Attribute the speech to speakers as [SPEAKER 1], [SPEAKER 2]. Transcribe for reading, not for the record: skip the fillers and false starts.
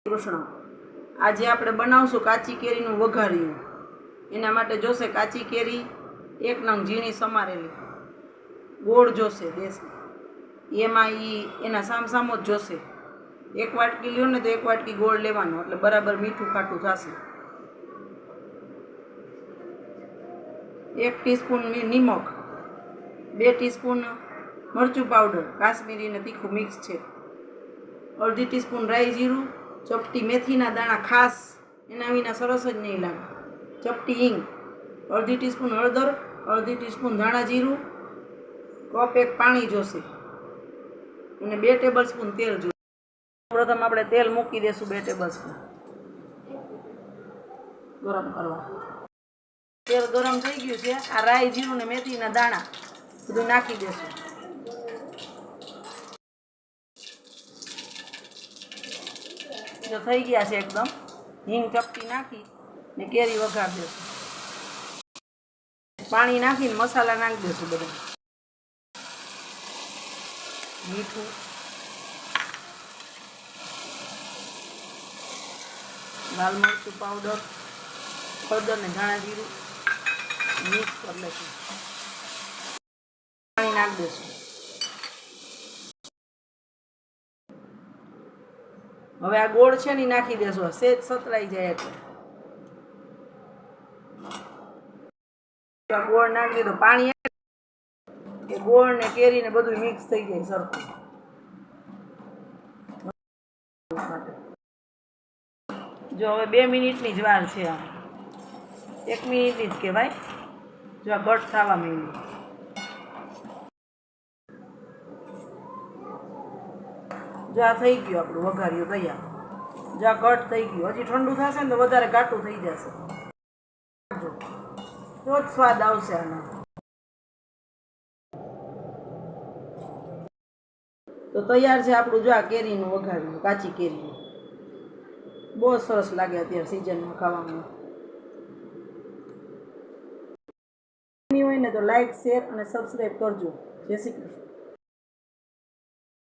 [SPEAKER 1] કૃષ્ણ આજે આપણે બનાવશું કાચી કેરીનું વઘારિયું। એના માટે જોશે કાચી કેરી, એક નંગ ઝીણી સમારેલી, ગોળ જોશે દેશી, એમાં એના સામસામો જ જોશે। એક વાટકી લ્યો ને તો એક વાટકી ગોળ લેવાનો, એટલે બરાબર મીઠું ખાટું થશે। 1 ટીસ્પૂન નિમક, 2 ટીસ્પૂન મરચું પાવડર કાશ્મીરી ને તીખું મિક્સ છે, 1/2 ટીસ્પૂન રાઈ જીરું, ચપટી મેથીના દાણા ખાસ, એના વિના સરસ જ નહીં લાગે, ચપટી હિંગ, 1/2 ટીસ્પૂન હળદર, 1/2 ટીસ્પૂન ધાણા જીરું, કપ 1 પાણી જોશે અને 2 ટેબલસ્પૂન તેલ જોશે। પ્રથમ આપણે તેલ મૂકી દેશું 2 ટેબલસ્પૂન ગરમ કરવા। તેલ ગરમ થઈ ગયું છે, આ રાઈ જીરું ને મેથીના દાણા બધું નાખી દેશું। જો થઈ ગયા છે એકદમ, હિંગ ચપટી નાખી ને કેરી વઘાર દેશું, પાણી નાખીને મસાલા નાખી દેશું બધા, મીઠું, લાલ મરચું પાવડર, હળદર ને ધાણા જીરું મિક્સ કરી લઈશું, પાણી નાખી દેશું। હવે આ ગોળ છે ને નાખી દેશું, સેજ સતરાઈ જાય એટલે ગોળ નાખી દીધો, પાણી કે ગોળ ને કેરી ને બધું મિક્સ થઈ જાય સરખું। જો હવે 2 મિનિટની જ વાર છે, આ 1 મિનિટની જ કહેવાય। જો આ ઘટ થવા માંડી, જો આ થઈ ગયું આપણું વઘાર્યું તૈયાર। જો આ ઘટ થઈ ગયું, હજી ઠંડુ થશે ને તો વધારે ઘાટું થઈ જશે, તો જ સ્વાદ આવશે આનો। તો તૈયાર છે આપણું જો આ કેરીનું વઘાર્યું, કાચી કેરીનું, બહુ સરસ લાગે અત્યારે સિઝનમાં ખાવામાં। હોય ને તો લાઈક, શેર અને સબસ્ક્રાઈબ કરજો। જય શ્રી કૃષ્ણ।